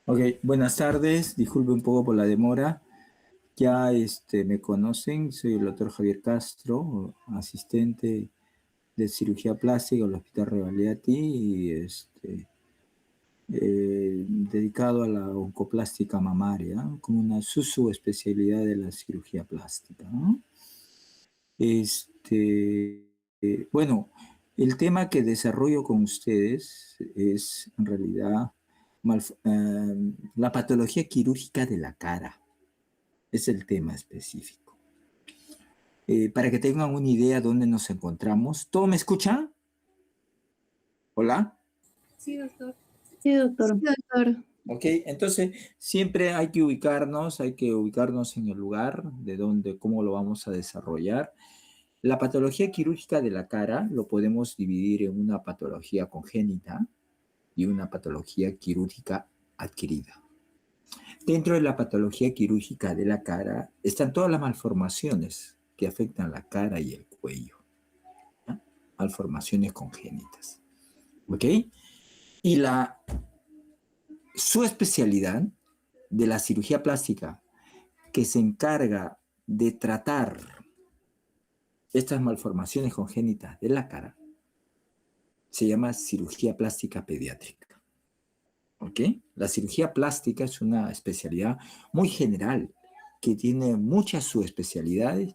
Ok, buenas tardes, disculpe un poco por la demora. Ya me conocen, soy el doctor Javier Castro, asistente de cirugía plástica del Hospital Revalidati y dedicado a la oncoplástica mamaria, como una subespecialidad de la cirugía plástica, ¿no? Bueno, el tema que desarrollo con ustedes es en realidad la patología quirúrgica de la cara. Es el tema específico. Para que tengan una idea dónde nos encontramos. ¿Todo me escucha? ¿Hola? Sí, doctor. Sí, doctor. Sí, doctor. Ok, entonces siempre hay que ubicarnos en el lugar de donde, cómo lo vamos a desarrollar. La patología quirúrgica de la cara lo podemos dividir en una patología congénita y una patología quirúrgica adquirida. Dentro de la patología quirúrgica de la cara están todas las malformaciones que afectan la cara y el cuello, ¿no? Malformaciones congénitas. ¿Ok? Y su especialidad de la cirugía plástica que se encarga de tratar estas malformaciones congénitas de la cara se llama cirugía plástica pediátrica. ¿Ok? La cirugía plástica es una especialidad muy general que tiene muchas subespecialidades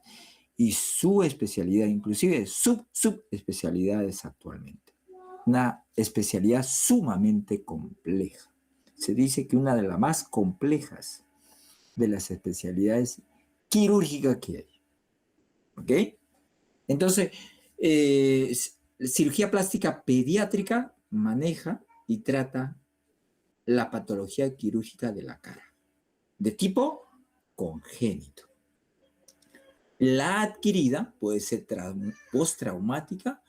y su especialidad, inclusive subespecialidades actualmente. Una especialidad sumamente compleja. Se dice que una de las más complejas de las especialidades quirúrgicas que hay. ¿Ok? Entonces, cirugía plástica pediátrica maneja y trata la patología quirúrgica de la cara, de tipo congénito. La adquirida puede ser postraumática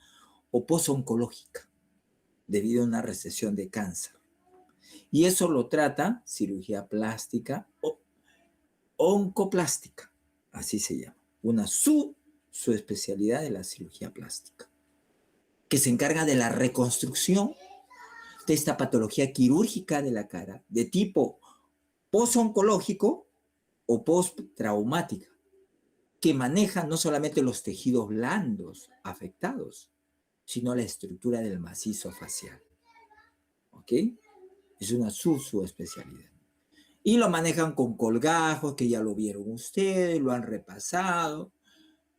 o posoncológica, debido a una recesión de cáncer. Y eso lo trata cirugía plástica o oncoplástica, así se llama, una subespecialidad de la cirugía plástica, que se encarga de la reconstrucción de esta patología quirúrgica de la cara de tipo posoncológico o postraumática, que maneja no solamente los tejidos blandos afectados, sino la estructura del macizo facial. ¿Ok? Es una subespecialidad. Y lo manejan con colgajos, que ya lo vieron ustedes, lo han repasado,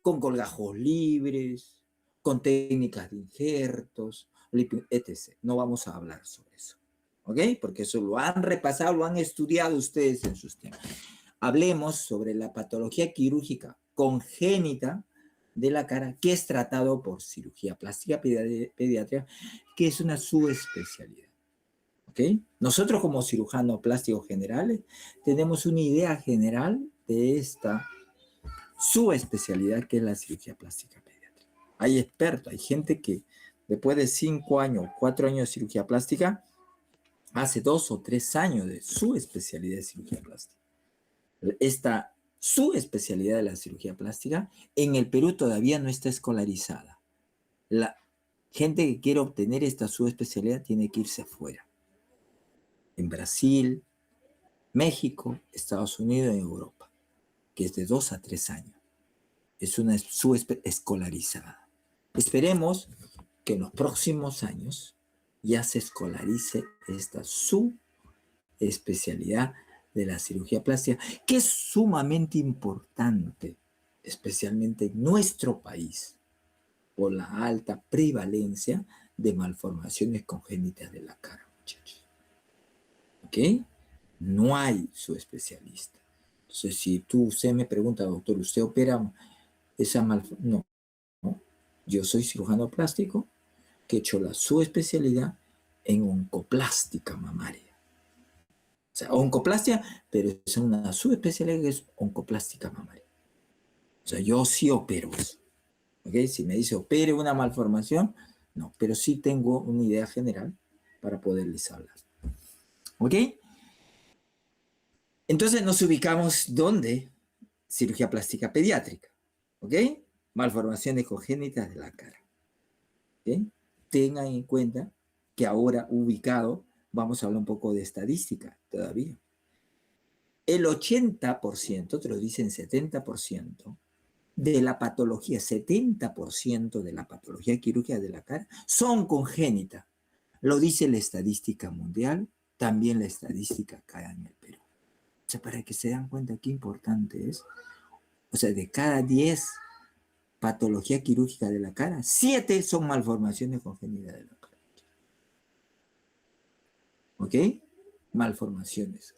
con colgajos libres, con técnicas de injertos, etc. No vamos a hablar sobre eso. ¿Ok? Porque eso lo han repasado, lo han estudiado ustedes en sus temas. Hablemos sobre la patología quirúrgica congénita de la cara, que es tratado por cirugía plástica pediátrica, que es una subespecialidad. ¿Ok? Nosotros como cirujanos plásticos generales tenemos una idea general de esta subespecialidad que es la cirugía plástica pediátrica. Hay expertos, hay gente que después de 5 años, 4 años de cirugía plástica, hace 2 o 3 años de su especialidad de cirugía plástica. Esta subespecialidad de la cirugía plástica en el Perú todavía no está escolarizada. La gente que quiere obtener esta subespecialidad tiene que irse afuera. En Brasil, México, Estados Unidos y Europa, que es de 2 a 3 años. Es una escolarizada. Esperemos que en los próximos años ya se escolarice esta subespecialidad de la cirugía plástica, que es sumamente importante, especialmente en nuestro país, por la alta prevalencia de malformaciones congénitas de la cara, muchachos. ¿Ok? No hay su especialista. Entonces, si usted me pregunta, doctor, ¿usted opera esa malformación? No, no. Yo soy cirujano plástico que he hecho la subespecialidad en oncoplástica mamaria. O sea, oncoplastia, pero es una subespecialidad que es oncoplástica mamaria. O sea, yo sí opero eso. ¿Ok? Si me dice opere una malformación, no, pero sí tengo una idea general para poderles hablar. ¿Ok? Entonces nos ubicamos ¿dónde? Cirugía plástica pediátrica. ¿Ok? Malformaciones congénitas de la cara. ¿Ok? Tengan en cuenta que ahora ubicado vamos a hablar un poco de estadística todavía. El 80%, te lo dicen 70%, de la patología, 70% de la patología quirúrgica de la cara son congénitas. Lo dice la estadística mundial, también la estadística acá en el Perú. O sea, para que se den cuenta qué importante es. O sea, de cada 10 patología quirúrgica de la cara, 7 son malformaciones congénitas de la cara. ¿Ok? Malformaciones.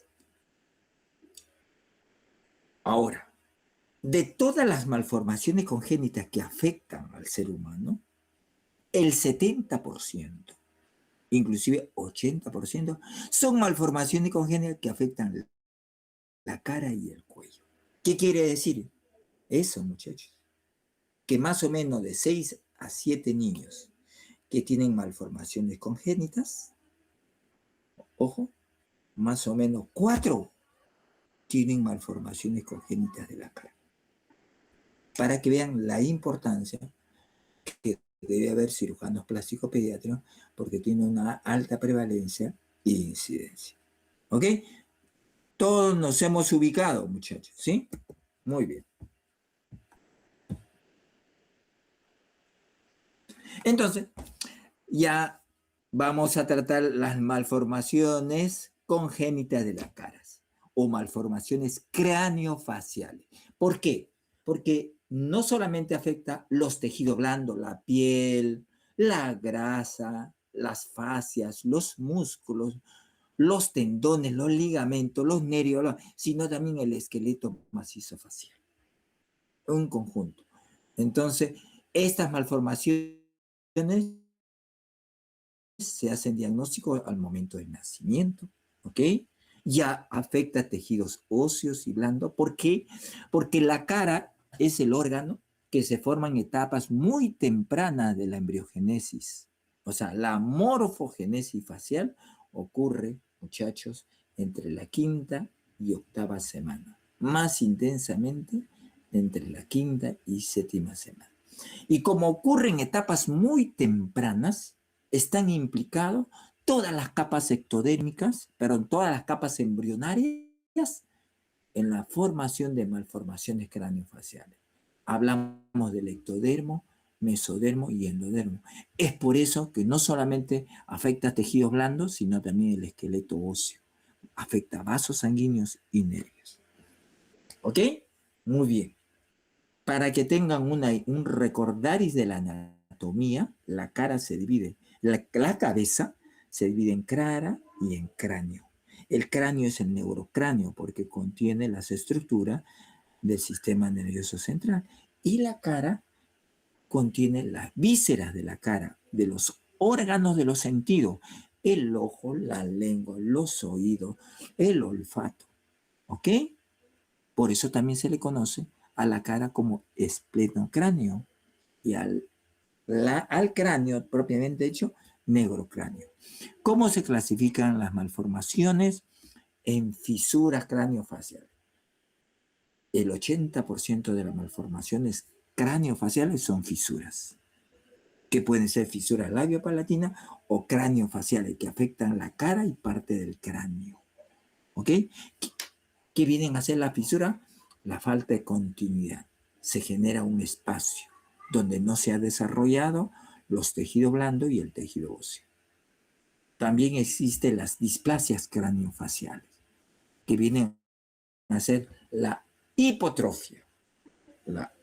Ahora, de todas las malformaciones congénitas que afectan al ser humano, el 70%, inclusive 80%, son malformaciones congénitas que afectan la cara y el cuello. ¿Qué quiere decir eso, muchachos? Que más o menos de 6 a 7 niños que tienen malformaciones congénitas, ojo, más o menos 4 tienen malformaciones congénitas de la cara. Para que vean la importancia que debe haber cirujanos plásticos pediátricos porque tiene una alta prevalencia e incidencia. ¿Ok? Todos nos hemos ubicado, muchachos, ¿sí? Muy bien. Entonces, ya vamos a tratar las malformaciones congénitas de las caras o malformaciones craneofaciales. ¿Por qué? Porque no solamente afecta los tejidos blandos, la piel, la grasa, las fascias, los músculos, los tendones, los ligamentos, los nervios, sino también el esqueleto macizo facial. Un conjunto. Entonces, estas malformaciones se hacen diagnósticos al momento del nacimiento, ¿ok? Ya afecta tejidos óseos y blandos. ¿Por qué? Porque la cara es el órgano que se forma en etapas muy tempranas de la embriogénesis. O sea, la morfogénesis facial ocurre, muchachos, entre la quinta y octava semana. Más intensamente entre la quinta y séptima semana. Y como ocurre en etapas muy tempranas, están implicados todas las capas ectodérmicas, perdón, todas las capas embrionarias en la formación de malformaciones craneofaciales. Hablamos del ectodermo, mesodermo y endodermo. Es por eso que no solamente afecta tejidos blandos, sino también el esqueleto óseo. Afecta vasos sanguíneos y nervios. ¿Ok? Muy bien. Para que tengan un recordaris de la anatomía, la cara se divide, la cabeza se divide en cara y en cráneo. El cráneo es el neurocráneo porque contiene las estructuras del sistema nervioso central y la cara contiene las vísceras de la cara, de los órganos de los sentidos, el ojo, la lengua, los oídos, el olfato. ¿Ok? Por eso también se le conoce a la cara como esplenocráneo y al cráneo propiamente dicho, negrocráneo. ¿Cómo se clasifican las malformaciones? En fisuras craneofaciales. El 80% de las malformaciones craneofaciales son fisuras, que pueden ser fisuras labiopalatinas o craneofaciales, que afectan la cara y parte del cráneo. ¿Ok? ¿Qué vienen a hacer la fisura? La falta de continuidad. Se genera un espacio donde no se ha desarrollado los tejidos blandos y el tejido óseo. También existen las displasias craneofaciales, que vienen a ser la hipotrofia, la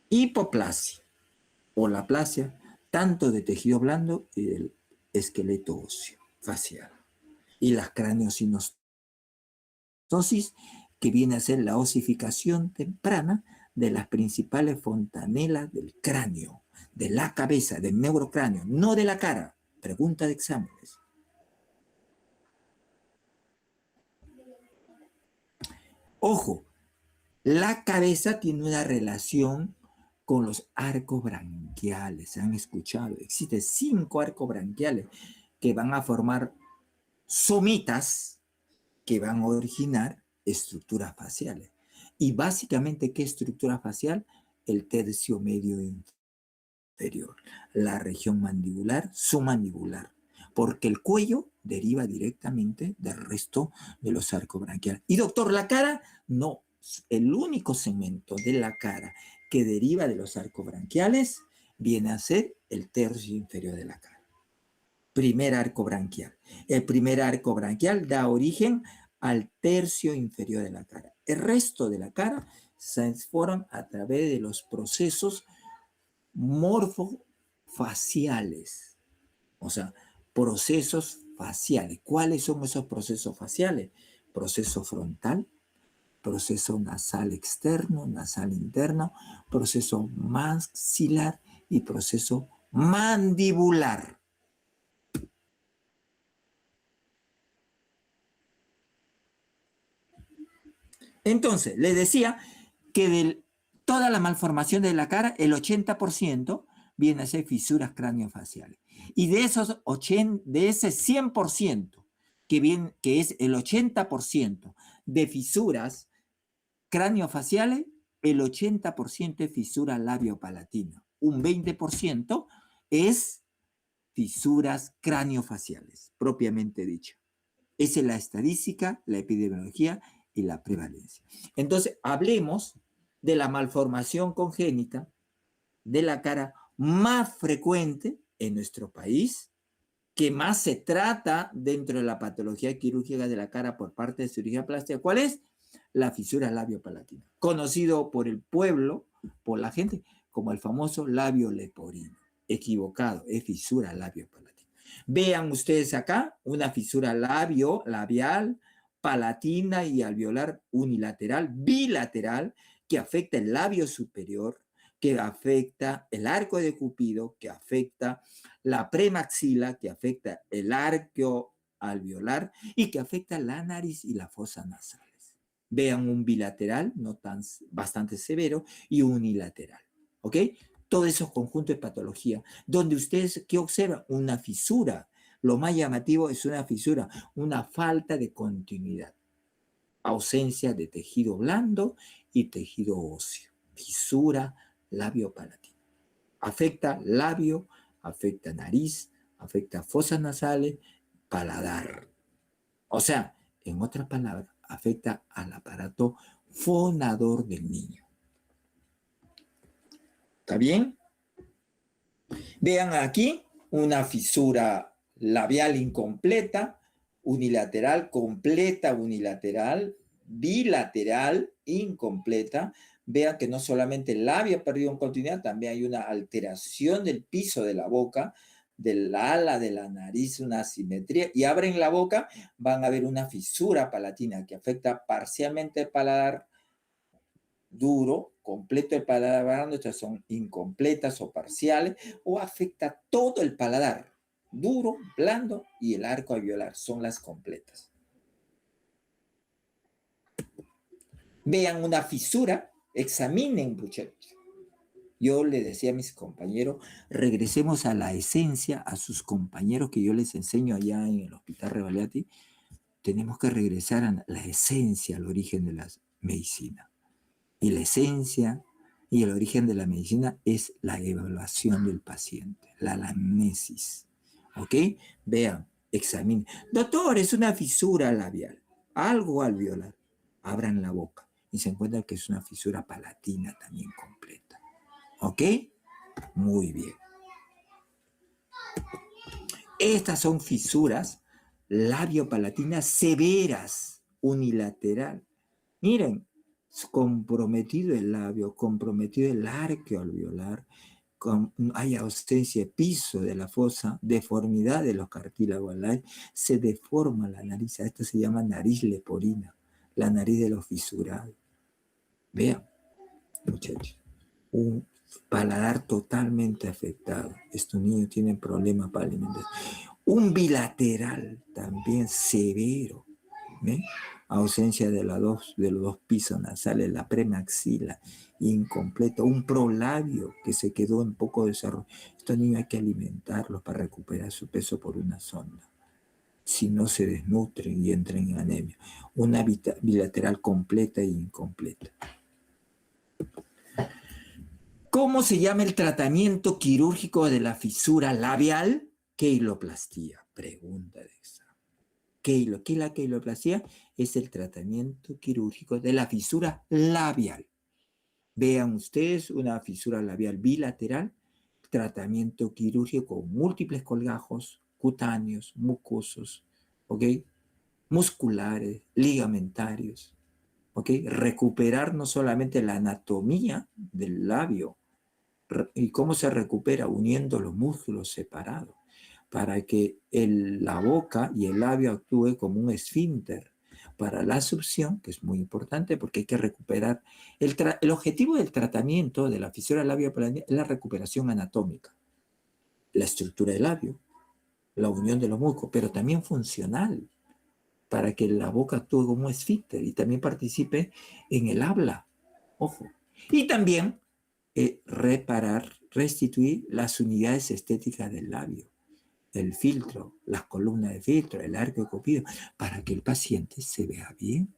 hipoplasia o la plasia, tanto de tejido blando y del esqueleto óseo facial. Y las craneosinostosis, que viene a ser la osificación temprana de las principales fontanelas del cráneo, de la cabeza, del neurocráneo, no de la cara. Pregunta de exámenes. Ojo, la cabeza tiene una relación con los arcos branquiales. ¿Se han escuchado? Existen 5 arcos branquiales que van a formar somitas que van a originar estructuras faciales. Y básicamente, ¿qué estructura facial? El tercio medio inferior, la región mandibular, submandibular. porque el cuello deriva directamente del resto de los arcos branquiales. Y doctor, la cara, no, el único segmento de la cara que deriva de los arcos branquiales viene a ser el tercio inferior de la cara. Primer arco branquial. El primer arco branquial da origen al tercio inferior de la cara. El resto de la cara se forman a través de los procesos morfofaciales. O sea, procesos faciales. ¿Cuáles son esos procesos faciales? Proceso frontal, proceso nasal externo, nasal interno, proceso maxilar y proceso mandibular. Entonces, les decía que de toda la malformación de la cara, el 80% viene a ser fisuras craniofaciales. Y de esos 80, de ese 100%, que es el 80% de fisuras craniofaciales, el 80% es fisura labiopalatina. Un 20% es fisuras craniofaciales, propiamente dicho. Esa es la estadística, la epidemiología y la prevalencia. Entonces, hablemos de la malformación congénita de la cara más frecuente en nuestro país, que más se trata dentro de la patología quirúrgica de la cara por parte de cirugía plástica. ¿Cuál es? La fisura labiopalatina, conocido por el pueblo, por la gente, como el famoso labio leporino. Equivocado, es fisura labiopalatina. Vean ustedes acá una fisura labial, palatina y alveolar unilateral, bilateral, que afecta el labio superior, que afecta el arco de Cupido, que afecta la premaxila, que afecta el arco alveolar y que afecta la nariz y la fosa nasales. Vean un bilateral, bastante severo, y un unilateral. ¿Ok? Todo esos conjuntos de patología, donde ustedes, ¿qué observan? Una fisura. Lo más llamativo es una fisura, una falta de continuidad, ausencia de tejido blando y tejido óseo. Fisura labiopalatina. Afecta labio, afecta nariz, afecta fosas nasales, paladar. O sea, en otras palabras, afecta al aparato fonador del niño. ¿Está bien? Vean aquí una fisura labial incompleta, unilateral, completa, unilateral, bilateral, incompleta. Vean que no solamente el labio ha perdido en continuidad, también hay una alteración del piso de la boca, del ala de la nariz, una asimetría, y abren la boca, van a ver una fisura palatina que afecta parcialmente el paladar duro, completo el paladar blando, estas son incompletas o parciales, o afecta todo el paladar, duro, blando y el arco alveolar, son las completas. Vean una fisura, examinen, muchachos. Yo le decía a mis compañeros, regresemos a la esencia, a sus compañeros que yo les enseño allá en el Hospital Revalliati, tenemos que regresar a la esencia, al origen de la medicina. Y la esencia y el origen de la medicina es la evaluación del paciente, la anamnesis. ¿Ok? Vean, examinen. Doctor, es una fisura labial, algo alveolar. Abran la boca y se encuentran que es una fisura palatina también completa. ¿Ok? Muy bien. Estas son fisuras labiopalatinas severas, unilateral. Miren, comprometido el labio, comprometido el arco alveolar, hay ausencia de piso de la fosa, deformidad de los cartílagos, se deforma la nariz. Esto se llama nariz leporina, la nariz de los fisurados. Vean, muchachos, un paladar totalmente afectado. Estos niños tienen problemas para alimentarse. Un bilateral también severo. ¿Ven? Ausencia de los dos pisos nasales, la premaxila incompleto, un prolabio que se quedó en poco desarrollo. Estos niños hay que alimentarlos para recuperar su peso por una sonda. Si no se desnutren y entran en anemia. Una bilateral completa e incompleta. ¿Cómo se llama el tratamiento quirúrgico de la fisura labial? Queiloplastía, pregunta de examen. ¿Qué es la queiloplastía? Es el tratamiento quirúrgico de la fisura labial. Vean ustedes una fisura labial bilateral, tratamiento quirúrgico con múltiples colgajos cutáneos, mucosos, ¿ok? Musculares, ligamentarios, ¿ok? Recuperar no solamente la anatomía del labio, ¿y cómo se recupera? Uniendo los músculos separados, para que la boca y el labio actúe como un esfínter para la succión, que es muy importante porque hay que recuperar. El objetivo del tratamiento de la fisura labio-palatina es la recuperación anatómica, la estructura del labio, la unión de los músculos, pero también funcional, para que la boca actúe como un esfínter y también participe en el habla. Ojo. Y también reparar, restituir las unidades estéticas del labio, el filtro, las columnas de filtro, el arco de Cupido, para que el paciente se vea bien.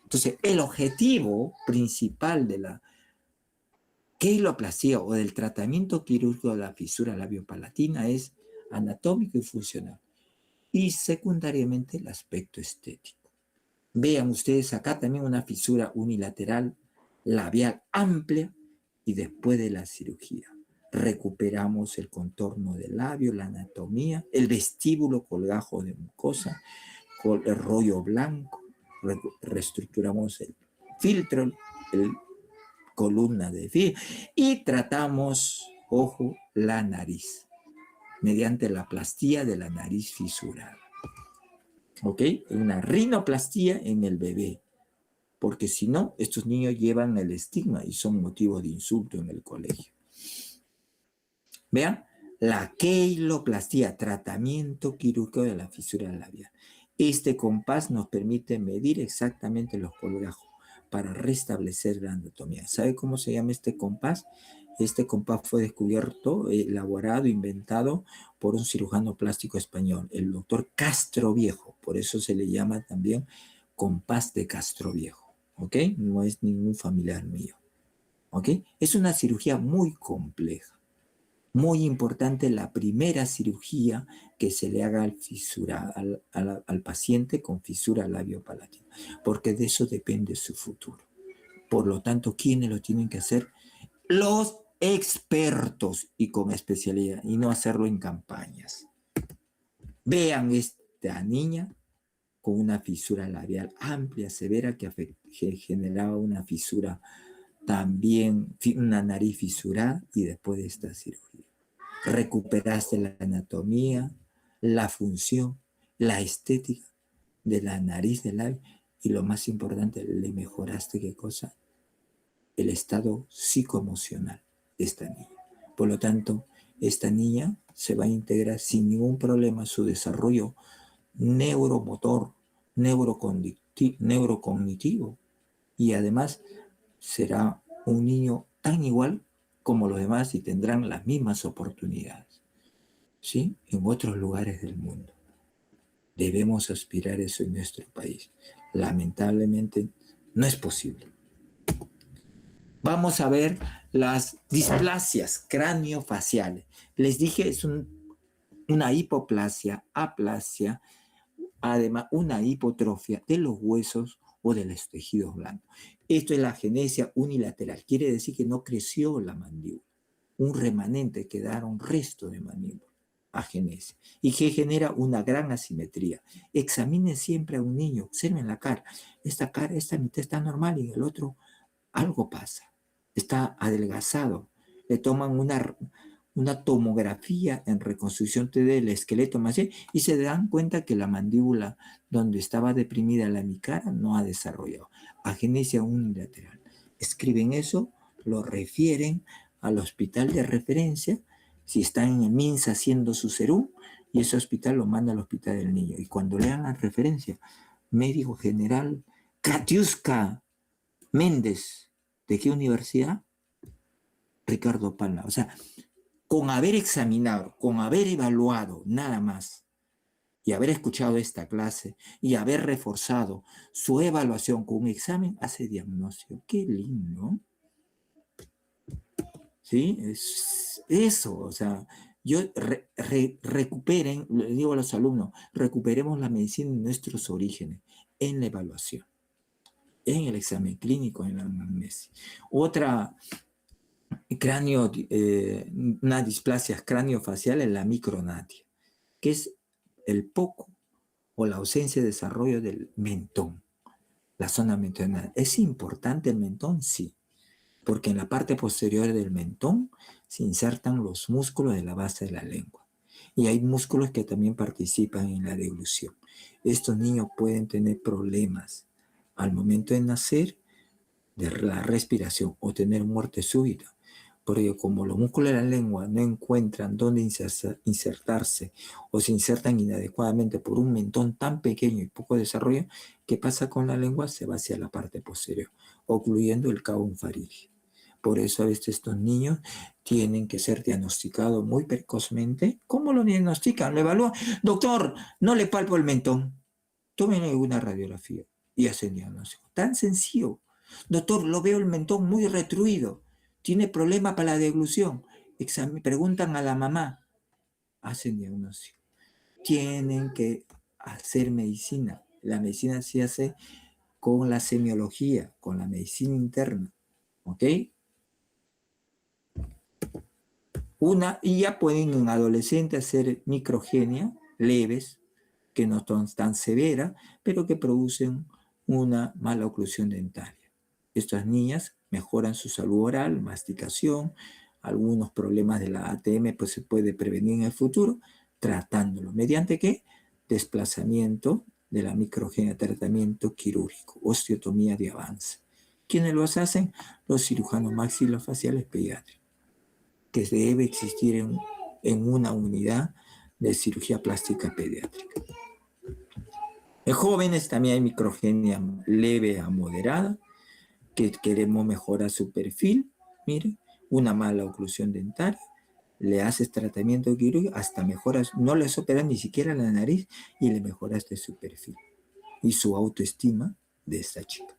Entonces, el objetivo principal de la queiloplastía o del tratamiento quirúrgico de la fisura labiopalatina es anatómico y funcional. Y secundariamente el aspecto estético. Vean ustedes acá también una fisura unilateral labial amplia y después de la cirugía recuperamos el contorno del labio, la anatomía, el vestíbulo, colgajo de mucosa, el rollo blanco, reestructuramos el filtro, el columna de filtro y tratamos, ojo, la nariz mediante la plastía de la nariz fisurada. ¿Ok? Una rinoplastía en el bebé, porque si no, estos niños llevan el estigma y son motivo de insulto en el colegio. Vean, la queiloplastía, tratamiento quirúrgico de la fisura labial. Este compás nos permite medir exactamente los colgajos para restablecer la anatomía. ¿Sabe cómo se llama este compás? Este compás fue descubierto, elaborado, inventado por un cirujano plástico español, el doctor Castroviejo. Por eso se le llama también compás de Castroviejo. ¿Ok? No es ningún familiar mío. ¿Ok? Es una cirugía muy compleja. Muy importante la primera cirugía que se le haga al paciente con fisura labiopalatina, porque de eso depende su futuro. Por lo tanto, ¿quiénes lo tienen que hacer? Los expertos y con especialidad, y no hacerlo en campañas. Vean esta niña con una fisura labial amplia, severa, que generaba una fisura también, una nariz fisurada, y después de esta cirugía recuperaste la anatomía, la función, la estética de la nariz del labio y lo más importante, le mejoraste ¿qué cosa? El estado psicoemocional de esta niña. Por lo tanto, esta niña se va a integrar sin ningún problema su desarrollo neuromotor, neurocognitivo y además será un niño tan igual como los demás y tendrán las mismas oportunidades, ¿sí? En otros lugares del mundo. Debemos aspirar eso en nuestro país. Lamentablemente no es posible. Vamos a ver las displasias craniofaciales. Les dije, es una hipoplasia, aplasia, además una hipotrofia de los huesos o de los tejidos blandos. Esto es la agenesia unilateral. Quiere decir que no creció la mandíbula. Un remanente, quedaron restos de mandíbula. Agenesia. Y que genera una gran asimetría. Examinen siempre a un niño, observen la cara. Esta mitad está normal y el otro algo pasa. Está adelgazado. Le toman una tomografía en reconstrucción 3D del esqueleto macizo y se dan cuenta que la mandíbula donde estaba deprimida la micara no ha desarrollado. Agenesia unilateral. Escriben eso, lo refieren al hospital de referencia, si están en el MINSA haciendo su serum, y ese hospital lo manda al hospital del niño. Y cuando lean la referencia, médico general Katiuska Méndez, ¿de qué universidad? Ricardo Palma. O sea, con haber examinado, con haber evaluado nada más y haber escuchado esta clase y haber reforzado su evaluación con un examen, hace diagnóstico. Qué lindo. ¿Sí? Es eso, o sea, Recuperen, le digo a los alumnos, recuperemos la medicina en nuestros orígenes, en la evaluación, en el examen clínico, en la anamnesis. Otra una displasia craniofacial es la micronatia, que es el poco o la ausencia de desarrollo del mentón, la zona mentonal. ¿Es importante el mentón? Sí, porque en la parte posterior del mentón se insertan los músculos de la base de la lengua. Y hay músculos que también participan en la deglución. Estos niños pueden tener problemas al momento de nacer de la respiración o tener muerte súbita. Porque como los músculos de la lengua no encuentran dónde insertarse o se insertan inadecuadamente por un mentón tan pequeño y poco desarrollo, ¿qué pasa con la lengua? Se va hacia la parte posterior, ocluyendo el cabo faríngeo. Por eso a veces estos niños tienen que ser diagnosticados muy precozmente. ¿Cómo lo diagnostican? Lo evalúan. Doctor, no le palpo el mentón. Tomen una radiografía y hacen diagnóstico. Tan sencillo. Doctor, lo veo el mentón muy retruido. Tiene problema para la deglución. Preguntan a la mamá. Hacen diagnóstico. Tienen que hacer medicina. La medicina se hace con la semiología, con la medicina interna. ¿Ok? Y ya pueden en adolescentes hacer microgenia leves, que no son tan severas, pero que producen una mala oclusión dentaria. Estas niñas mejoran su salud oral, masticación, algunos problemas de la ATM pues se puede prevenir en el futuro tratándolo. ¿Mediante qué? Desplazamiento de la microgenia, tratamiento quirúrgico, osteotomía de avance. ¿Quiénes los hacen? Los cirujanos maxilofaciales pediátricos, que debe existir en una unidad de cirugía plástica pediátrica. En jóvenes también hay microgenia leve a moderada, que queremos mejorar su perfil. Mire, una mala oclusión dentaria, le haces tratamiento quirúrgico, hasta mejoras, no les operas ni siquiera la nariz y le mejoraste su perfil y su autoestima de esta chica.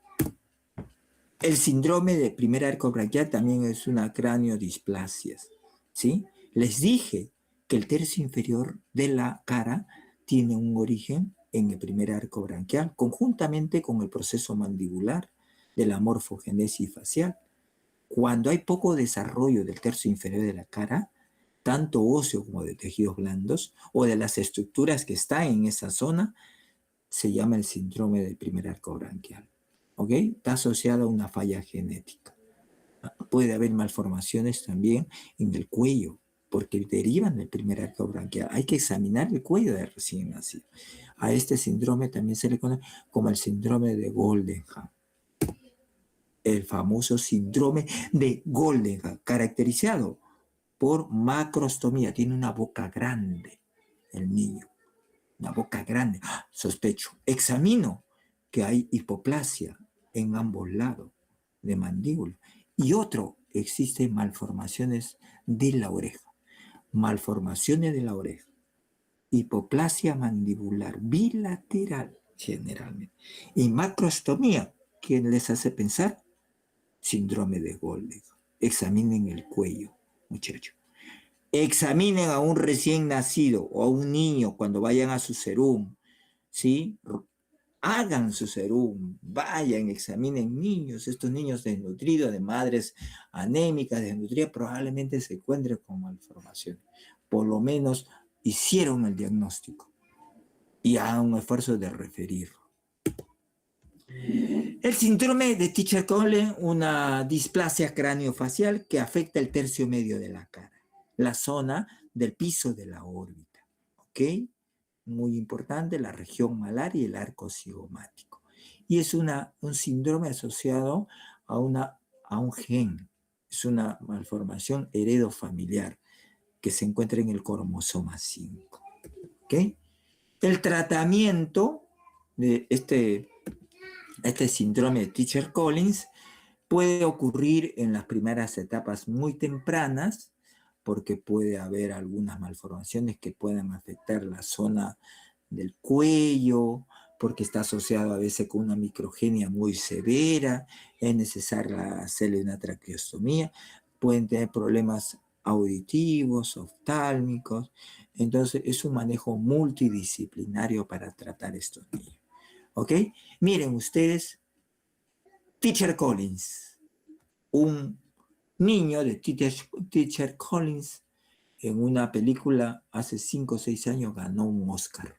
El síndrome de primer arco branquial también es una craniodisplasia, ¿sí? Les dije que el tercio inferior de la cara tiene un origen en el primer arco branquial, conjuntamente con el proceso mandibular de la morfogénesis facial. Cuando hay poco desarrollo del tercio inferior de la cara, tanto óseo como de tejidos blandos o de las estructuras que están en esa zona, se llama el síndrome del primer arco branquial. ¿Ok? Está asociado a una falla genética. Puede haber malformaciones también en el cuello, porque derivan del primer arco branquial. Hay que examinar el cuello de recién nacido. A este síndrome también se le conoce como el síndrome de Goldenham. El famoso síndrome de Goldenham, caracterizado por macrostomía. Tiene una boca grande el niño, una boca grande. Sospecho. Examino que hay hipoplasia en ambos lados de mandíbula. Y otro, existen malformaciones de la oreja. Malformaciones de la oreja. Hipoplasia mandibular bilateral, generalmente. Y macrostomía, que les hace pensar síndrome de Goldenham. Examinen el cuello, muchachos. Examinen a un recién nacido o a un niño cuando vayan a su serum, ¿sí? Hagan su serum, vayan, examinen niños, estos niños desnutridos, de madres anémicas, desnutridas, probablemente se encuentren con malformaciones. Por lo menos hicieron el diagnóstico y hagan un esfuerzo de referirlo. El síndrome de Treacher-Collins, una displasia craniofacial que afecta el tercio medio de la cara, la zona del piso de la órbita, ¿ok? Muy importante, la región malar y el arco cigomático. Y es un síndrome asociado a un gen, es una malformación heredofamiliar que se encuentra en el cromosoma 5, ¿ok? El tratamiento de este síndrome de Treacher-Collins puede ocurrir en las primeras etapas muy tempranas, porque puede haber algunas malformaciones que puedan afectar la zona del cuello, porque está asociado a veces con una microgenia muy severa, es necesaria hacerle una traqueostomía, pueden tener problemas auditivos, oftálmicos. Entonces, es un manejo multidisciplinario para tratar a estos niños. ¿Ok? Miren ustedes, Teacher Collins, un niño de Teacher Collins, en una película hace 5 o 6 años ganó un Oscar.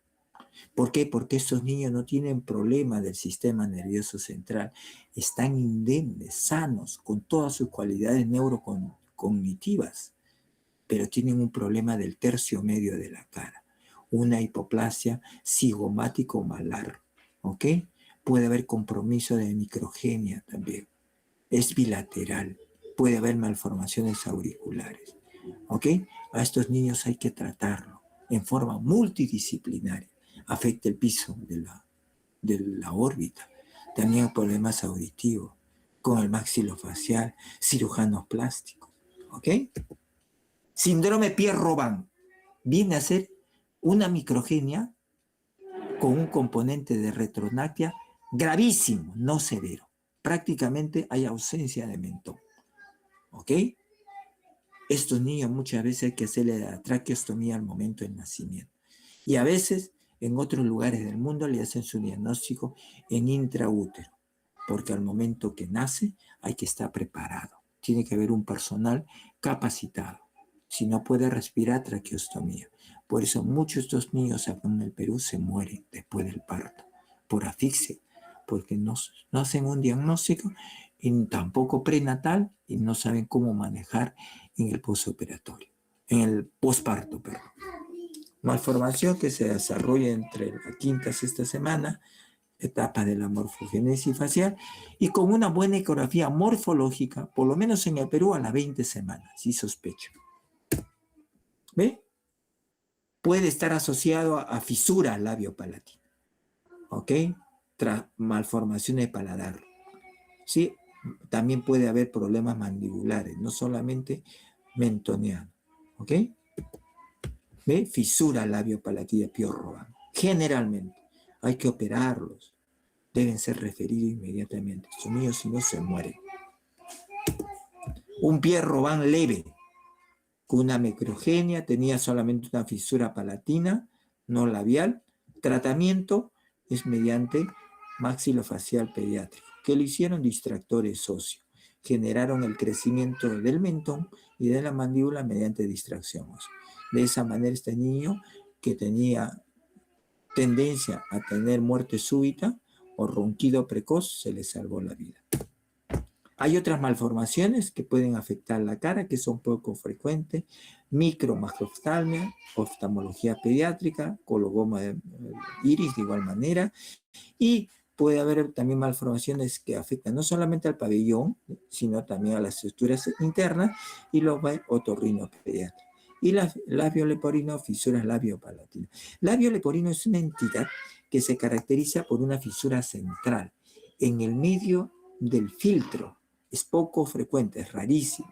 ¿Por qué? Porque estos niños no tienen problema del sistema nervioso central. Están indemnes, sanos, con todas sus cualidades neurocognitivas, pero tienen un problema del tercio medio de la cara, una hipoplasia cigomático-malar, ¿ok? Puede haber compromiso de microgenia también. Es bilateral. Puede haber malformaciones auriculares, ¿ok? A estos niños hay que tratarlo en forma multidisciplinaria. Afecta el piso de la órbita. También problemas auditivos, con el maxilofacial, cirujanos plásticos, ¿ok? Síndrome Pierre-Robin viene a ser una microgenia con un componente de retronáctea gravísimo, no severo. Prácticamente hay ausencia de mentón, ¿ok? Estos niños muchas veces hay que hacerle la traqueostomía al momento del nacimiento. Y a veces en otros lugares del mundo le hacen su diagnóstico en intraútero, porque al momento que nace hay que estar preparado. Tiene que haber un personal capacitado. Si no puede respirar, traqueostomía. Por eso muchos de estos niños acá en el Perú se mueren después del parto, por asfixia, porque no hacen un diagnóstico y tampoco prenatal y no saben cómo manejar en el postoperatorio, en el posparto, perdón. Malformación que se desarrolla entre la quinta y sexta semana, etapa de la morfogénesis facial, y con una buena ecografía morfológica, por lo menos en el Perú, a las 20 semanas, si sospecho. ¿Ve? Puede estar asociado a fisura labio-palatina, ¿ok? Tras malformaciones de paladar. ¿Sí? También puede haber problemas mandibulares, no solamente mentonianos, ¿ok? ¿Ve? Fisura labio-palatina Pierre-Robin. Generalmente hay que operarlos. Deben ser referidos inmediatamente. Estos niños, si no, se mueren. Un Pierre-Robin leve, con una microgenia, tenía solamente una fisura palatina, no labial. Tratamiento es mediante maxilofacial pediátrico, que lo hicieron distractores óseos. Generaron el crecimiento del mentón y de la mandíbula mediante distracción ósea. De esa manera, este niño que tenía tendencia a tener muerte súbita o ronquido precoz, se le salvó la vida. Hay otras malformaciones que pueden afectar la cara, que son poco frecuentes: micromacroftalmia, oftalmología pediátrica, coloboma de iris de igual manera, y puede haber también malformaciones que afectan no solamente al pabellón, sino también a las estructuras internas, y los otorrinopediátricos. Y las labio leporino, fisuras labio-palatinas. Labio leporino es una entidad que se caracteriza por una fisura central en el medio del filtro. Es poco frecuente, es rarísimo.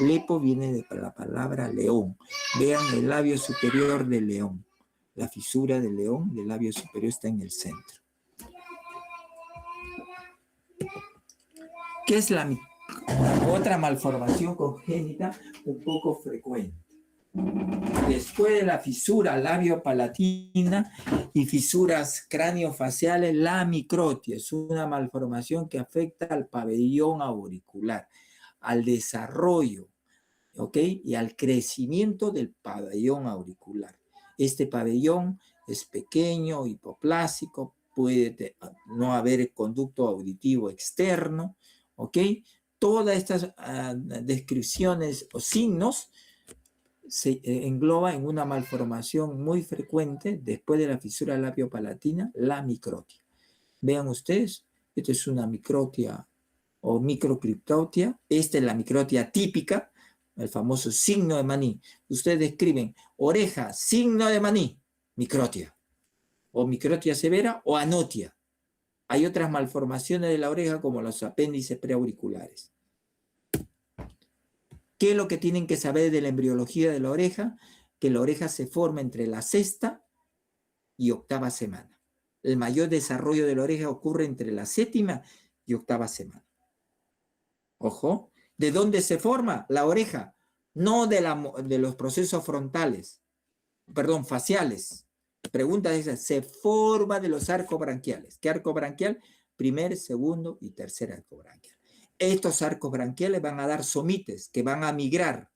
Lepo viene de la palabra león. Vean el labio superior del león. La fisura del león, del labio superior, está en el centro. ¿Qué es la otra malformación congénita un poco frecuente? Después de la fisura labio-palatina y fisuras craniofaciales, la microtia es una malformación que afecta al pabellón auricular, al desarrollo, ¿ok? Y al crecimiento del pabellón auricular. Este pabellón es pequeño, hipoplásico, puede no haber conducto auditivo externo, ¿ok? Todas estas descripciones o signos se engloba en una malformación muy frecuente después de la fisura labio-palatina, la microtia. Vean ustedes, esta es una microtia o microcriptotia. Esta es la microtia típica, el famoso signo de Maní. Ustedes escriben oreja, signo de Maní, microtia. O microtia severa o anotia. Hay otras malformaciones de la oreja como los apéndices preauriculares. ¿Qué es lo que tienen que saber de la embriología de la oreja? Que la oreja se forma entre la sexta y octava semana. El mayor desarrollo de la oreja ocurre entre la séptima y octava semana. Ojo, ¿de dónde se forma la oreja? no de los procesos frontales, perdón, faciales. Pregunta esa, se forma de los arcos branquiales. ¿Qué arco branquial? Primer, segundo y tercer arco branquial. Estos arcos branquiales van a dar somites que van a migrar.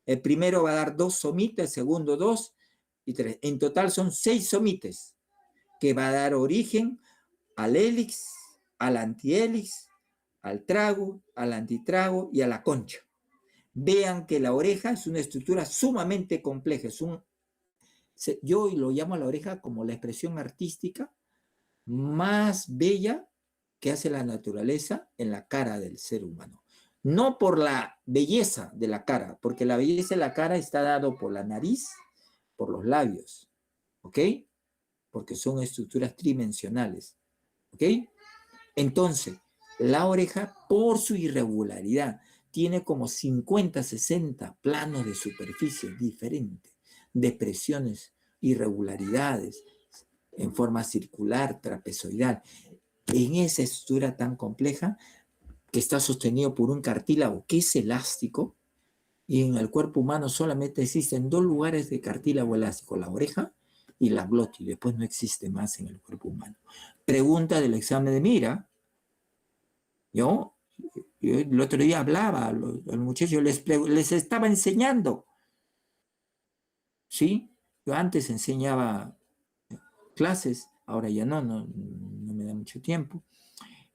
El primero va a dar 2 somites, el segundo 2 y 3. En total son 6 somites que va a dar origen al hélix, al antihélix, al trago, al antitrago y a la concha. Vean que la oreja es una estructura sumamente compleja, yo lo llamo a la oreja como la expresión artística más bella que hace la naturaleza en la cara del ser humano. No por la belleza de la cara, porque la belleza de la cara está dado por la nariz, por los labios, ¿ok? Porque son estructuras tridimensionales, ¿ok? Entonces, la oreja, por su irregularidad, tiene como 50, 60 planos de superficie diferentes, depresiones, irregularidades, en forma circular, trapezoidal. En esa estructura tan compleja, que está sostenido por un cartílago que es elástico, y en el cuerpo humano solamente existen 2 lugares de cartílago elástico, la oreja y la glotis, después no existe más en el cuerpo humano. Pregunta del examen de mira. Yo el otro día hablaba al muchacho, les estaba enseñando, ¿sí? Yo antes enseñaba clases, ahora ya no me da mucho tiempo.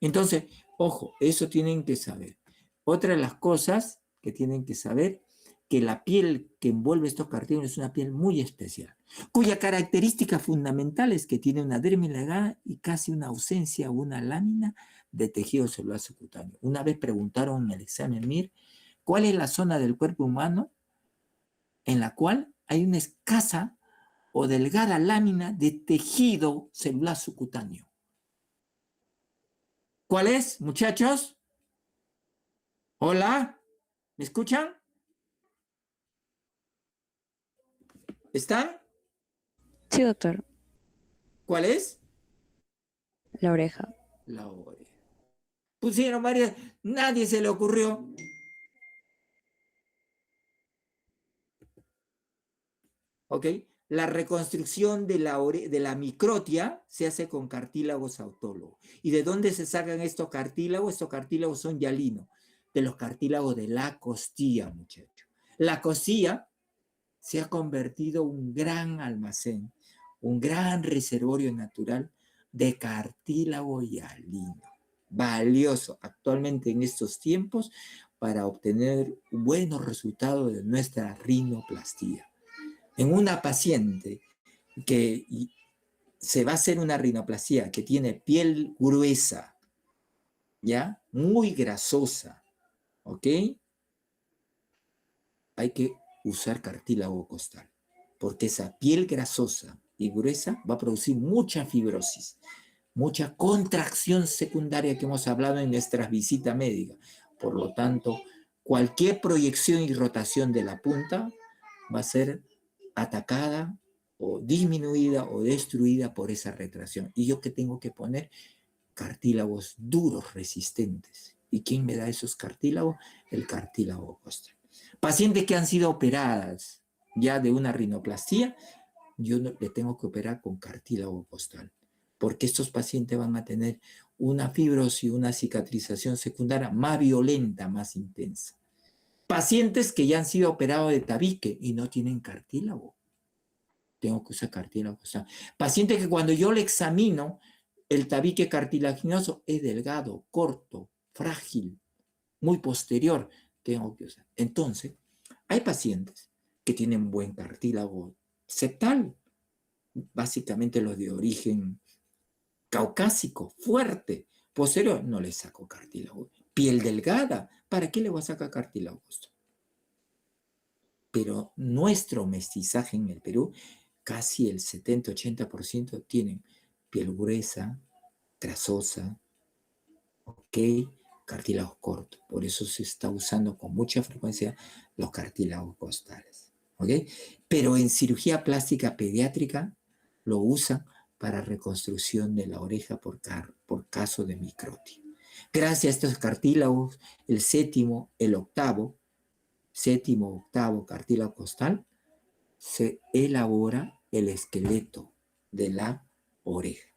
Entonces, ojo, eso tienen que saber. Otra de las cosas que tienen que saber, que la piel que envuelve estos cartílagos es una piel muy especial, cuya característica fundamental es que tiene una dermis delgada y casi una ausencia o una lámina de tejido celular subcutáneo. Una vez preguntaron en el examen MIR, ¿cuál es la zona del cuerpo humano en la cual hay una escasa o delgada lámina de tejido celular subcutáneo? ¿Cuál es, muchachos? Hola, ¿me escuchan? ¿Están? Sí, doctor. ¿Cuál es? La oreja. La oreja. Pusieron varias, nadie se le ocurrió. ¿Ok? La reconstrucción de la microtia se hace con cartílagos autólogos. ¿Y de dónde se sacan estos cartílagos? Estos cartílagos son hialinos, de los cartílagos de la costilla, muchachos. La costilla se ha convertido en un gran almacén, un gran reservorio natural de cartílago hialino, valioso actualmente en estos tiempos para obtener buenos resultados de nuestra rinoplastía. En una paciente que se va a hacer una rinoplastia que tiene piel gruesa, ¿ya? Muy grasosa, ¿ok? Hay que usar cartílago costal, porque esa piel grasosa y gruesa va a producir mucha fibrosis, mucha contracción secundaria que hemos hablado en nuestras visitas médicas. Por lo tanto, cualquier proyección y rotación de la punta va a ser atacada o disminuida o destruida por esa retracción. ¿Y yo qué tengo que poner? Cartílagos duros, resistentes. ¿Y quién me da esos cartílagos? El cartílago costal. Pacientes que han sido operadas ya de una rinoplastia, yo le tengo que operar con cartílago costal, porque estos pacientes van a tener una fibrosis, una cicatrización secundaria más violenta, más intensa. Pacientes que ya han sido operados de tabique y no tienen cartílago, tengo que usar cartílago costal. Pacientes que cuando yo le examino, el tabique cartilaginoso es delgado, corto, frágil, muy posterior, tengo que usar. Entonces, hay pacientes que tienen buen cartílago septal, básicamente los de origen caucásico, fuerte, posterior, no le saco cartílago. Piel delgada, ¿para qué le voy a sacar cartílago? Pero nuestro mestizaje en el Perú, casi el 70-80% tienen piel gruesa, grasosa, ¿ok? Cartílagos cortos. Por eso se está usando con mucha frecuencia los cartílagos costales, ¿ok? Pero en cirugía plástica pediátrica lo usan para reconstrucción de la oreja por caso de microtia. Gracias a estos cartílagos, el séptimo, el octavo, séptimo, octavo cartílago costal, se elabora el esqueleto de la oreja,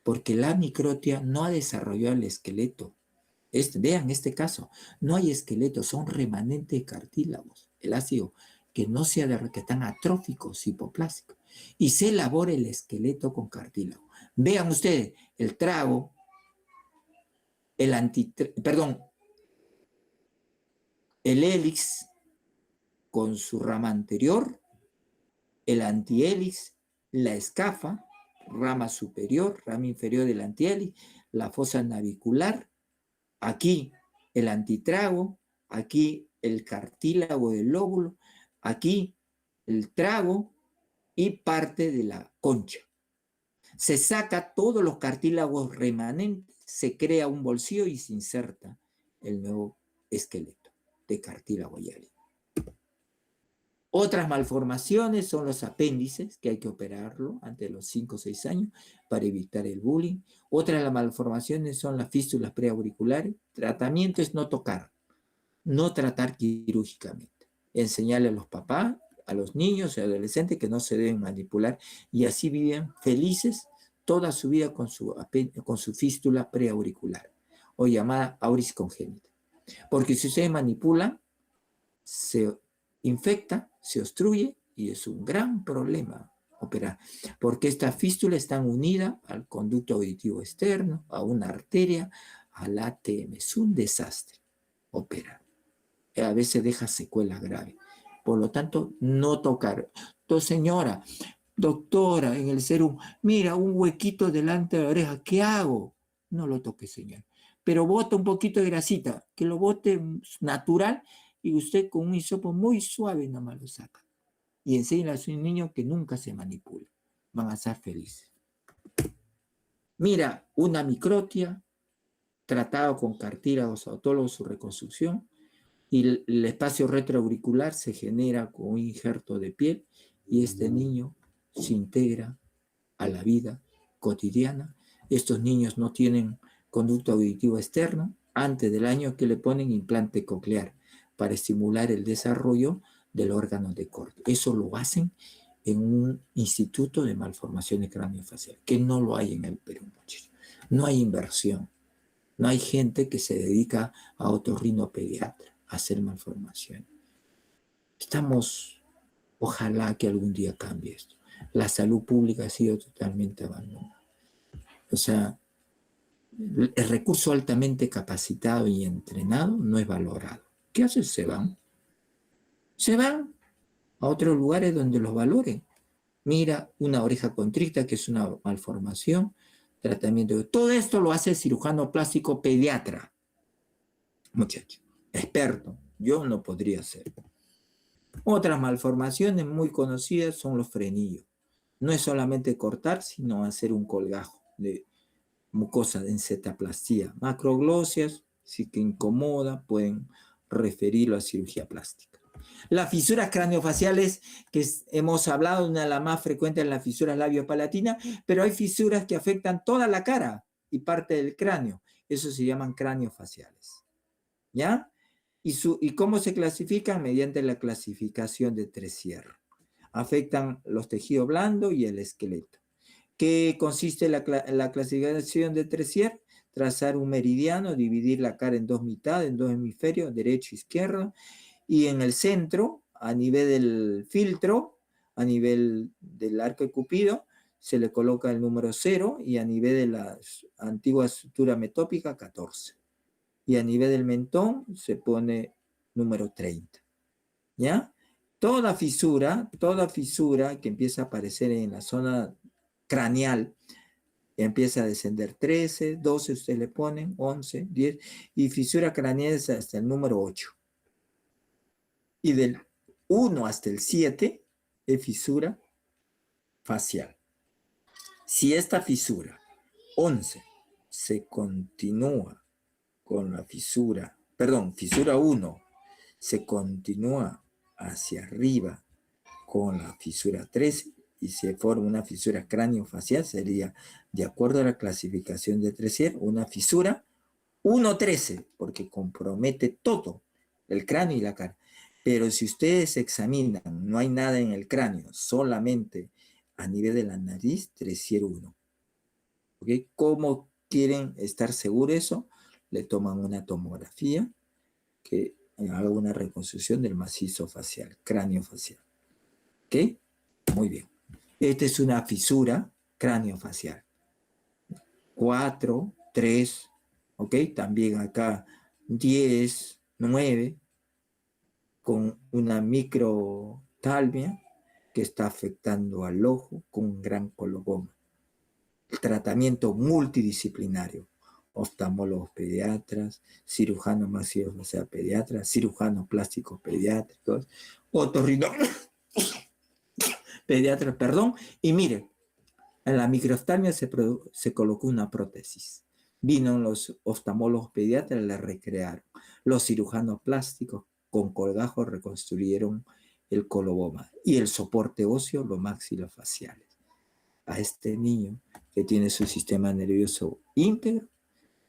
porque la microtia no ha desarrollado el esqueleto. Vean este caso, no hay esqueleto, son remanentes de cartílagos elásticos que no se que están atróficos, hipoplásticos, y se elabora el esqueleto con cartílago. Vean ustedes, el trago, el el hélix con su rama anterior, el antihélix, la escafa, rama superior, rama inferior del antihélix, la fosa navicular, aquí el antitrago, aquí el cartílago del lóbulo, aquí el trago y parte de la concha. Se saca todos los cartílagos remanentes, se crea un bolsillo y se inserta el nuevo esqueleto de cartílago hialénico. Otras malformaciones son los apéndices, que hay que operarlo antes de los 5 o 6 años para evitar el bullying. Otras de las malformaciones son las fístulas preauriculares. Tratamiento es no tocar, no tratar quirúrgicamente. Enseñarle a los papás, a los niños y adolescentes que no se deben manipular y así viven felices toda su vida con su fístula preauricular o llamada auris congénita. Porque si ustedes manipulan, se infecta, se obstruye y es un gran problema operar, porque estas fístulas están unidas al conducto auditivo externo, a una arteria, al ATM. Es un desastre operar. A veces deja secuelas graves. Por lo tanto, no tocar. Entonces, señora, doctora, en el serum, mira, un huequito delante de la oreja, ¿qué hago? No lo toque, señor. Pero bota un poquito de grasita, que lo bote natural y usted con un hisopo muy suave nomás lo saca. Y enseña a su niño que nunca se manipula. Van a ser felices. Mira, una microtia, tratado con cartílagos autólogos, su reconstrucción, y el espacio retroauricular se genera con un injerto de piel y este niño se integra a la vida cotidiana. Estos niños no tienen conducto auditivo externo antes del año que le ponen implante coclear para estimular el desarrollo del órgano de corte. Eso lo hacen en un instituto de malformaciones craneofaciales, que no lo hay en el Perú, muchachos. No hay inversión. No hay gente que se dedica a otorrinopediatra a hacer malformación. Ojalá que algún día cambie esto. La salud pública ha sido totalmente abandonada. O sea, el recurso altamente capacitado y entrenado no es valorado. ¿Qué hacen? Se van. Se van a otros lugares donde los valoren. Mira, una oreja constricta, que es una malformación, tratamiento. Todo esto lo hace el cirujano plástico pediatra. Muchacho, experto. Yo no podría hacer. Otras malformaciones muy conocidas son los frenillos. No es solamente cortar, sino hacer un colgajo de mucosa de encetoplastía. Macroglosias, si que incomoda, pueden referirlo a cirugía plástica. Las fisuras craneofaciales, que hemos hablado, una de las más frecuentes en las fisuras labiopalatinas, pero hay fisuras que afectan toda la cara y parte del cráneo. Eso se llaman craneofaciales. ¿Ya? ¿Y cómo se clasifican? Mediante la clasificación de Tressier. Afectan los tejidos blandos y el esqueleto. ¿Qué consiste la clasificación de Tressier? Trazar un meridiano, dividir la cara en dos mitades, en dos hemisferios, derecho e izquierdo, y en el centro, a nivel del filtro, a nivel del arco de Cupido, se le coloca el número 0 y a nivel de la antigua estructura metópica, 14. Y a nivel del mentón se pone número 30. ¿Ya? Toda fisura que empieza a aparecer en la zona craneal, empieza a descender 13, 12 ustedes le ponen, 11, 10, y fisura craneal es hasta el número 8. Y del 1 hasta el 7 es fisura facial. Si esta fisura 11 se continúa con la fisura 1 se continúa hacia arriba con la fisura 13 y se forma una fisura craneofacial, sería, de acuerdo a la clasificación de Tressier, una fisura 1-13, porque compromete todo, el cráneo y la cara. Pero si ustedes examinan, no hay nada en el cráneo, solamente a nivel de la nariz, 301. ¿Ok? ¿Cómo quieren estar seguros de eso? Le toman una tomografía que haga una reconstrucción del macizo facial, cráneo facial. ¿Ok? Muy bien. Esta es una fisura cráneo facial. 4, 3, ¿ok? También acá 10, 9, con una microtalmia que está afectando al ojo con un gran coloboma. El tratamiento multidisciplinario, oftalmólogos pediatras, cirujanos maxilofaciales pediatras, cirujanos plásticos pediátricos, pediatras, perdón, y mire, en la microoftalmia se colocó una prótesis. Vino los oftalmólogos pediatras, la recrearon. Los cirujanos plásticos con colgajos reconstruyeron el coloboma y el soporte óseo, los maxilofaciales. A este niño que tiene su sistema nervioso íntegro,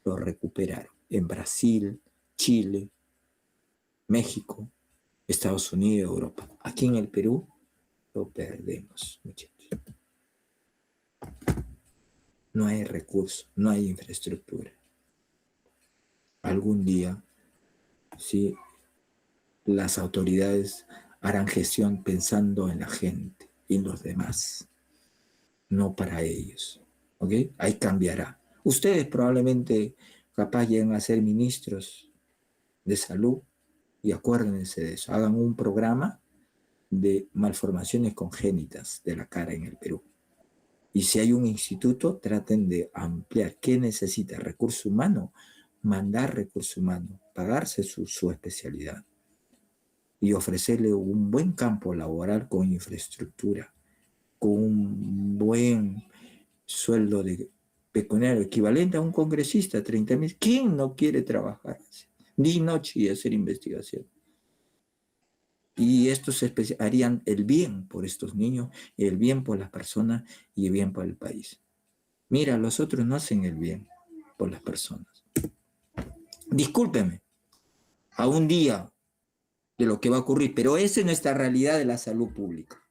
lo recuperaron en Brasil, Chile, México, Estados Unidos, Europa. Aquí en el Perú lo perdemos, muchachos. No hay recursos, no hay infraestructura. Algún día, sí, las autoridades harán gestión pensando en la gente y en los demás, no para ellos. ¿Ok? Ahí cambiará. Ustedes probablemente capaz lleguen a ser ministros de salud y acuérdense de eso. Hagan un programa de malformaciones congénitas de la cara en el Perú. Y si hay un instituto, traten de ampliar. ¿Qué necesita? Recurso humano. Mandar recurso humano, pagarse su especialidad y ofrecerle un buen campo laboral con infraestructura, con un buen sueldo de pecuniario equivalente a un congresista, 30,000. ¿Quién no quiere trabajar ni noche y hacer investigación? Y estos harían el bien por estos niños, el bien por las personas y el bien por el país. Mira, los otros no hacen el bien por las personas. Discúlpeme, a un día de lo que va a ocurrir, pero esa es nuestra realidad de la salud pública.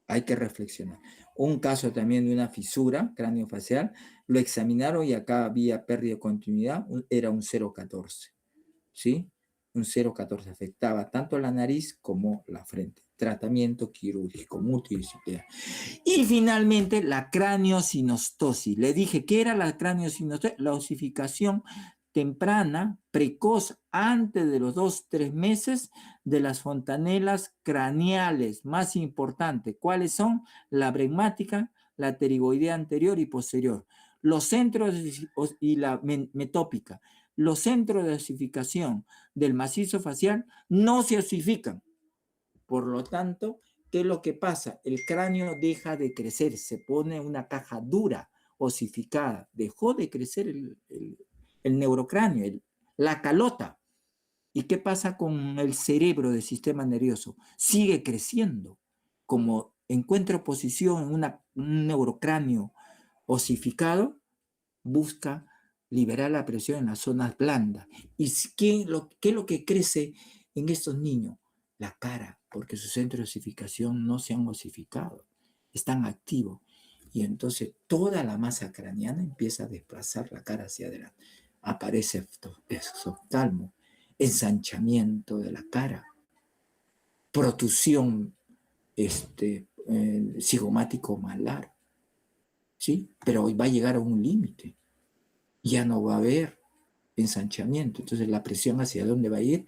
Hay que reflexionar. Un caso también de una fisura craneofacial, lo examinaron y acá había pérdida de continuidad, era un 0,14, ¿sí? Un 0,14 afectaba tanto la nariz como la frente. Tratamiento quirúrgico multidisciplinar. Y finalmente la craniosinostosis. Le dije que era la craniosinostosis, la osificación temprana, precoz, antes de los 2-3 meses de las fontanelas craneales más importantes. ¿Cuáles son? La bregmática, la pterigoidea anterior y posterior. Los centros y la metópica. Los centros de osificación del macizo facial no se osifican. Por lo tanto, ¿qué es lo que pasa? El cráneo deja de crecer, se pone una caja dura, osificada. Dejó de crecer el neurocráneo, la calota. ¿Y qué pasa con el cerebro del sistema nervioso? Sigue creciendo. Como encuentra oposición en un neurocráneo osificado, busca liberar la presión en las zonas blandas. ¿Y qué es lo que crece en estos niños? La cara, porque su centro de osificación no se han osificado, están activos. Y entonces toda la masa craneana empieza a desplazar la cara hacia adelante. Aparece exoftalmo, ensanchamiento de la cara, protusión cigomático malar, ¿sí? Pero hoy va a llegar a un límite. Ya no va a haber ensanchamiento. Entonces la presión hacia dónde va a ir?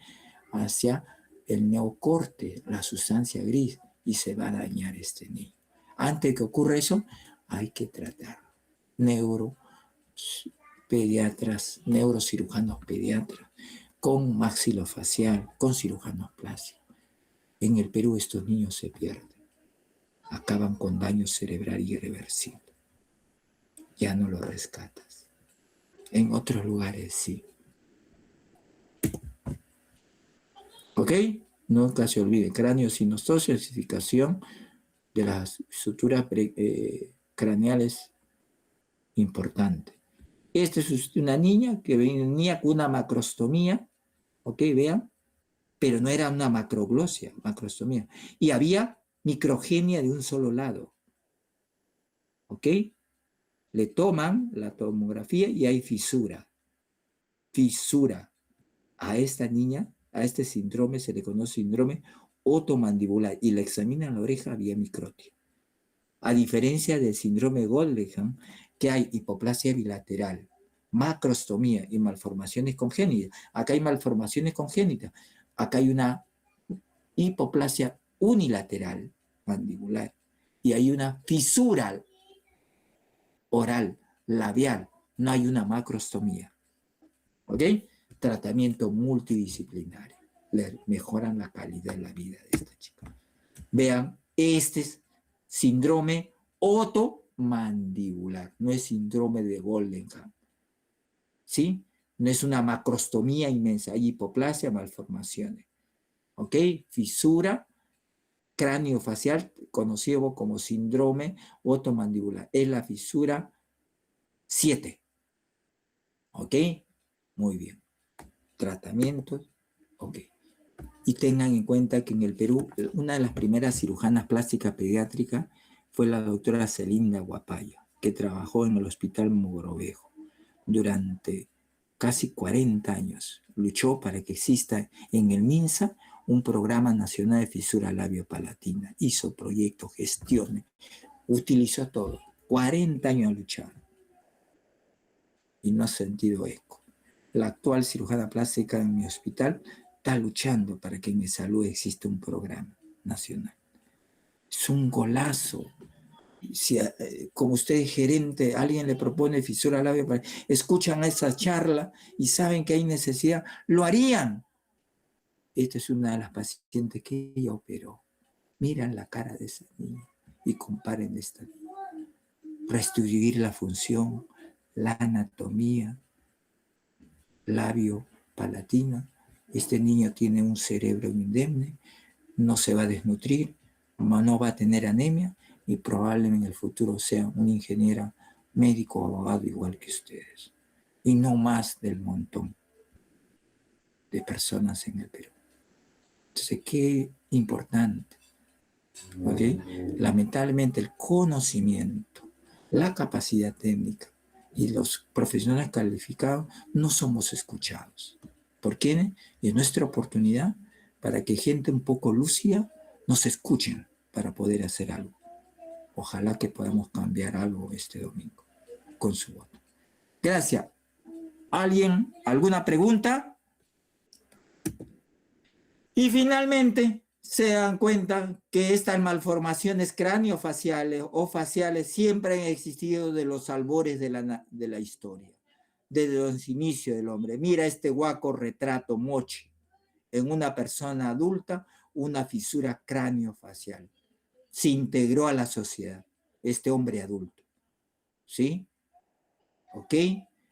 Hacia el neocorte, la sustancia gris, y se va a dañar este niño. Antes de que ocurra eso, hay que tratar. Neuropediatras, neurocirujanos pediatras, con maxilofacial, con cirujanos plásticos. En el Perú estos niños se pierden. Acaban con daño cerebral irreversible. Ya no lo rescatas. En otros lugares sí. ¿Ok? Nunca se olvide. Craniosinostosis, osificación de las suturas craneales importante. Esta es una niña que venía con una macrostomía. ¿Ok? Vean. pero no era una macrostomía. Y había microgenia de un solo lado. ¿Ok? Le toman la tomografía y hay fisura. Fisura. A esta niña, a este síndrome se le conoce síndrome otomandibular y le examinan la oreja, había microtio. A diferencia del síndrome de Goldham, que hay hipoplasia bilateral, macrostomía y malformaciones congénitas. Acá hay malformaciones congénitas. Acá hay una hipoplasia unilateral mandibular y hay una fisura oral, labial. No hay una macrostomía. ¿Ok? Tratamiento multidisciplinario. Le mejoran la calidad de la vida de esta chica. Vean, este es síndrome otomandibular, no es síndrome de Goldenham. ¿Sí? No es una macrostomía inmensa, hay hipoplasia, malformaciones. ¿Ok? Fisura craneofacial, conocido como síndrome otomandibular. Es la fisura 7. ¿Ok? Muy bien. Tratamientos. Ok. Y tengan en cuenta que en el Perú, una de las primeras cirujanas plásticas pediátricas fue la doctora Celinda Guapaya, que trabajó en el Hospital Mogrovejo durante casi 40 años. Luchó para que exista en el MINSA un programa nacional de fisura labio-palatina. Hizo proyectos, gestiones, utilizó todo. 40 años lucharon y no ha sentido eco. La actual cirujana plástica en mi hospital está luchando para que en mi salud exista un programa nacional. Es un golazo. Si como usted es gerente, alguien le propone fisura labio, escuchan esa charla y saben que hay necesidad, lo harían. Esta es una de las pacientes que ella operó. Miran la cara de esa niña y comparen esta niña. Restituir la función, la anatomía, labio palatina. Este niño tiene un cerebro indemne, no se va a desnutrir, no va a tener anemia y probablemente en el futuro sea un ingeniero médico o abogado igual que ustedes. Y no más del montón de personas en el Perú. Entonces, qué importante. ¿Okay? Lamentablemente el conocimiento, la capacidad técnica y los profesionales calificados no somos escuchados. ¿Por qué? Y es nuestra oportunidad para que gente un poco lúcida nos escuchen para poder hacer algo. Ojalá que podamos cambiar algo este domingo con su voto. Gracias. ¿Alguien? ¿Alguna pregunta? Y finalmente se dan cuenta que estas malformaciones craneofaciales o faciales siempre han existido de los albores de la historia, desde los inicios del hombre. Mira este guaco retrato mochi en una persona adulta, una fisura craneofacial. Se integró a la sociedad, este hombre adulto. ¿Sí? ¿Ok?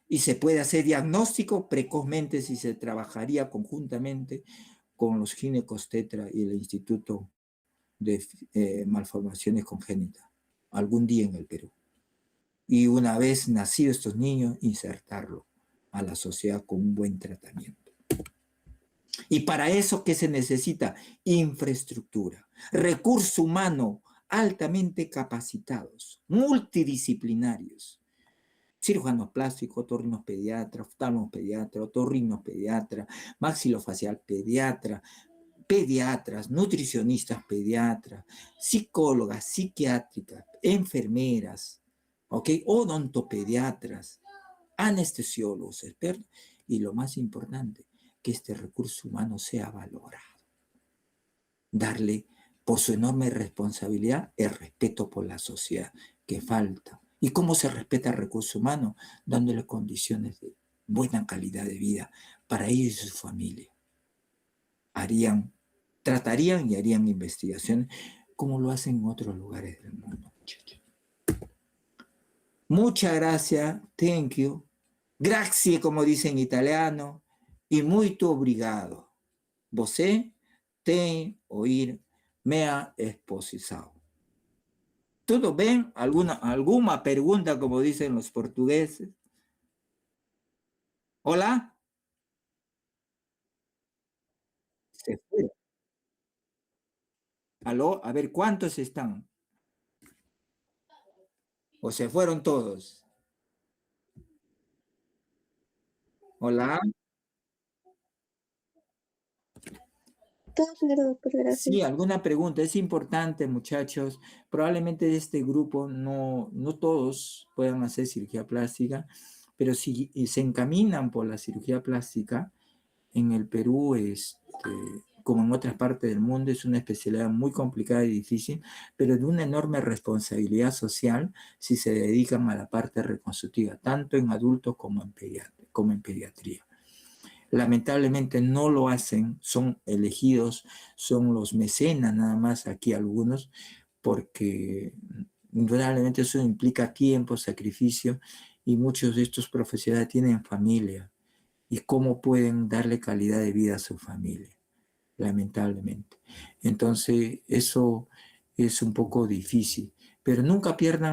Y se puede hacer diagnóstico precozmente si se trabajaría conjuntamente con los ginecostetra y el Instituto de Malformaciones Congénitas, algún día en el Perú. Y una vez nacidos estos niños, insertarlo a la sociedad con un buen tratamiento. Y para eso, ¿qué se necesita? Infraestructura, recurso humano altamente capacitados, multidisciplinarios, cirujanos plásticos, otorrinos pediatras, oftalmos pediatras, otorrinos pediatras, maxilofacial pediatra, pediatras, nutricionistas pediatras, psicólogas, psiquiátricas, enfermeras, ¿ok? Odontopediatras, anestesiólogos, expertos, y lo más importante, que este recurso humano sea valorado. Darle, por su enorme responsabilidad, el respeto por la sociedad que falta. ¿Y cómo se respeta el recurso humano? Dándole condiciones de buena calidad de vida para ellos y su familia. Tratarían y harían investigaciones como lo hacen en otros lugares del mundo, muchachos. Muchas gracias, thank you, grazie como dicen en italiano, y muito obrigado. Você tem oír mea exposição. ¿Todo bien? ¿Alguna pregunta, como dicen los portugueses? ¿Hola? Se fueron. Aló, a ver, ¿cuántos están? ¿O se fueron todos? Hola. Todo claro, doctor, Sí, gracias. alguna pregunta. Es importante, muchachos. Probablemente de este grupo no todos puedan hacer cirugía plástica, pero si se encaminan por la cirugía plástica, en el Perú, como en otras partes del mundo, es una especialidad muy complicada y difícil, pero de una enorme responsabilidad social si se dedican a la parte reconstructiva, tanto en adultos como en pediatría. Lamentablemente no lo hacen, son elegidos, son los mecenas nada más aquí algunos, porque indudablemente eso implica tiempo, sacrificio, y muchos de estos profesionales tienen familia. ¿Y cómo pueden darle calidad de vida a su familia? Lamentablemente. Entonces, eso es un poco difícil, pero nunca pierdan